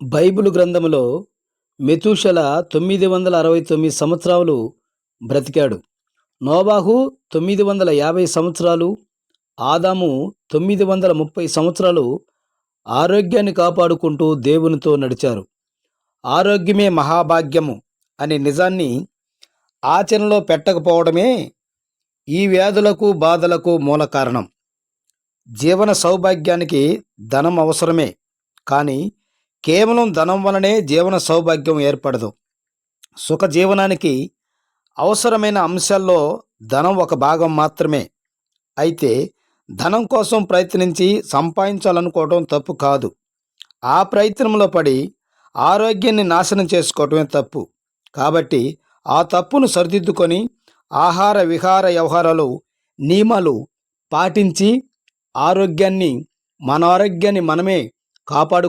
Bible గ్రంథములో మెతూషెల 969 సంవత్సరాలు బ్రతికాడు. నోవాహు 950 సంవత్సరాలు, ఆదాము 930 సంవత్సరాలు ఆరోగ్యాన్ని కాపాడుకుంటూ దేవునితో నడిచారు. ఆరోగ్యమే మహాభాగ్యము అనే నిజాన్ని ఆచరణలో పెట్టకపోవడమే ఈ వ్యాధులకు బాధలకు మూల కారణం. జీవన సౌభాగ్యానికి ధనం అవసరమే, కానీ కేవలం ధనం వలనే జీవన సౌభాగ్యం ఏర్పడదు. సుఖ జీవనానికి అవసరమైన అంశాల్లో ధనం ఒక భాగం మాత్రమే. అయితే ధనం కోసం ప్రయత్నించి సంపాదించాలనుకోవడం తప్పు కాదు. ఆ ప్రయత్నంలో పడి ఆరోగ్యాన్ని నాశనం చేసుకోవటమే తప్పు. కాబట్టి ఆ తప్పును సరిదిద్దుకొని ఆహార విహార వ్యవహారాలు నియమాలు పాటించి మన ఆరోగ్యాన్ని మనమే కాపాడు